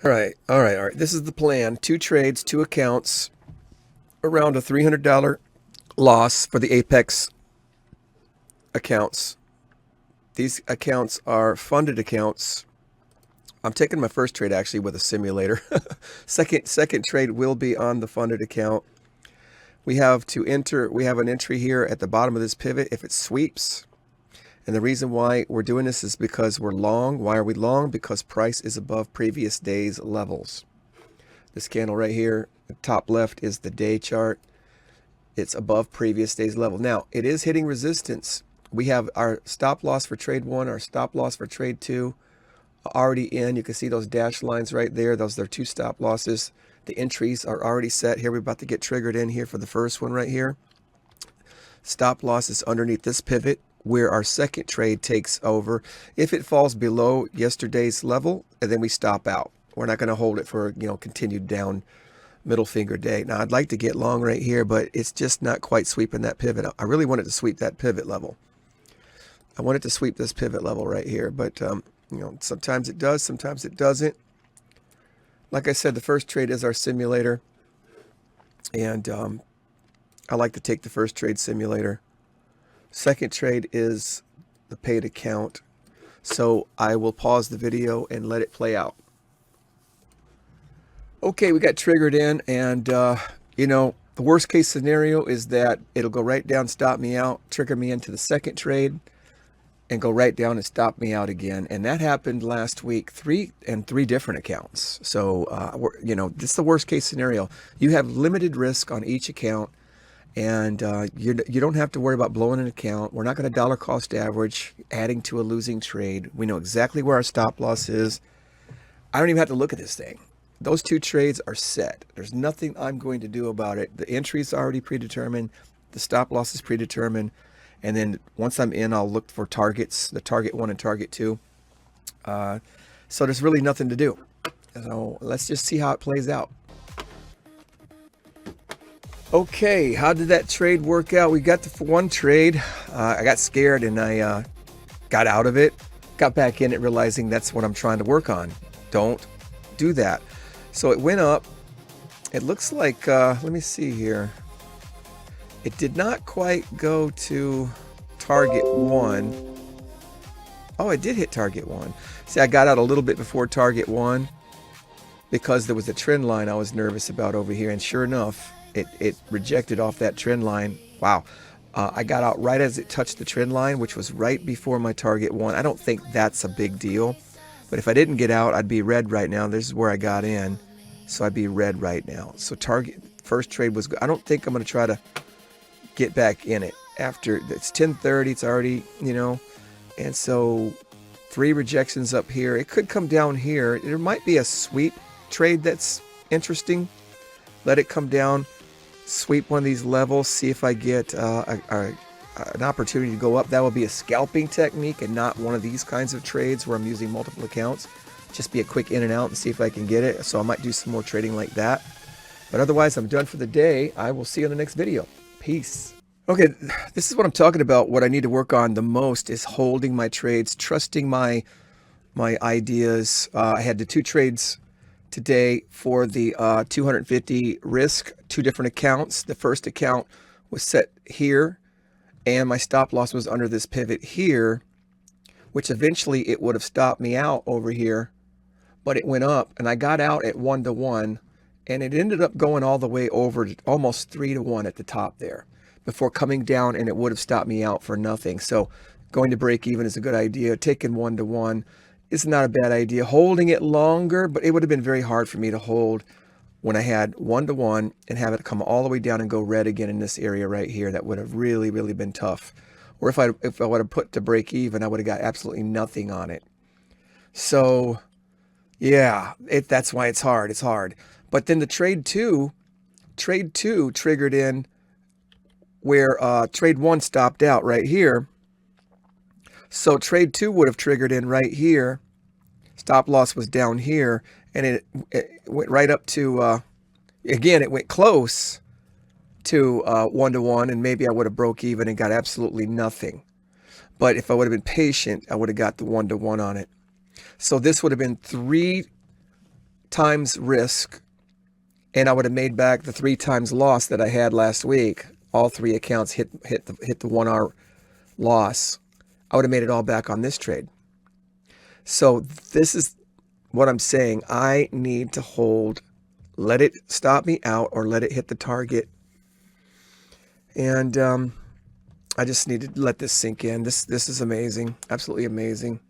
All right. This is the plan. 2 trades, 2 accounts, around a $300 loss for the Apex accounts. These accounts are funded accounts. I'm taking my first trade actually with a simulator. Second trade will be on the funded account. We have an entry here at the bottom of this pivot if it sweeps. And the reason why we're doing this is because we're long. Why are we long? Because price is above previous day's levels. This candle right here, the top left is the day chart. It's above previous day's level. Now, it is hitting resistance. We have our stop loss for trade 1, our stop loss for trade 2 already in. You can see those dashed lines right there. Those are 2 stop losses. The entries are already set. Here we're about to get triggered in here for the first one right here. Stop loss is underneath this pivot where our second trade takes over. If it falls below yesterday's level, and then we stop out. We're not going to hold it for, continued down middle finger day. Now, I'd like to get long right here, but it's just not quite sweeping that pivot. I really wanted to sweep that pivot level. I wanted to sweep this pivot level right here, but sometimes it does, sometimes it doesn't. Like I said, the first trade is our simulator, and I like to take the first trade simulator. Second trade is the paid account. So I will pause the video and let it play out. Okay, we got triggered in, and the worst case scenario is that it'll go right down, stop me out, trigger me into the second trade, and go right down and stop me out again. And that happened last week, three different accounts. So, this is the worst case scenario. You have limited risk on each account, and you don't have to worry about blowing an account. We're not going to dollar cost average, adding to a losing trade. We know exactly where our stop loss is. I don't even have to look at this thing. Those 2 trades are set. There's nothing I'm going to do about it. The entry is already predetermined. The stop loss is predetermined. And then once I'm in, I'll look for targets, the target 1 and target 2. So there's really nothing to do. So let's just see how it plays out. Okay, how did that trade work out? We got the 1 trade. I got scared and I got out of it. Got back in it realizing that's what I'm trying to work on. Don't do that. So it went up. It looks like, let me see here. It did not quite go to target 1. Oh, it did hit target 1. See, I got out a little bit before target 1 because there was a trend line I was nervous about over here. And sure enough, it rejected off that trend line. Wow. I got out right as it touched the trend line, which was right before my target 1. I don't think that's a big deal. But if I didn't get out, I'd be red right now. This is where I got in. So I'd be red right now. So target first trade was good. I don't think I'm going to try to get back in it after it's 10:30. It's already, and so 3 rejections up here. It could come down here. There might be a sweep trade that's interesting. Let it come down, sweep one of these levels, see if I get an opportunity to go up. That will be a scalping technique and not one of these kinds of trades where I'm using multiple accounts. Just be a quick in and out and see if I can get it. So I might do some more trading like that. But otherwise, I'm done for the day. I will see you in the next video. Peace. Okay, this is what I'm talking about. What I need to work on the most is holding my trades, trusting my ideas. I had the 2 trades today for the 250 risk, 2 different accounts. The first account was set here, and my stop loss was under this pivot here, which eventually it would have stopped me out over here, but it went up, and I got out at 1-to-1, and it ended up going all the way over to almost 3-to-1 at the top there before coming down, and it would have stopped me out for nothing. So going to break even is a good idea. Taking 1-to-1 is not a bad idea. Holding it longer, but it would have been very hard for me to hold when I had 1-to-1 and have it come all the way down and go red again in this area right here. That would have really, really been tough. Or if I would have put to break even, I would have got absolutely nothing on it. So yeah, that's why it's hard. It's hard. But then the trade 2 triggered in where trade 1 stopped out right here. So trade 2 would have triggered in right here. Stop loss was down here, and it went right up to, again, it went close to 1-to-1, and maybe I would have broke even and got absolutely nothing. But if I would have been patient, I would have got the 1-to-1 on it. So this would have been 3 times risk, and I would have made back the 3 times loss that I had last week. All 3 accounts hit the 1 hour loss. I would have made it all back on this trade. So this is what I'm saying. I need to hold, let it stop me out or let it hit the target. And I just need to let this sink in. This is amazing, absolutely amazing.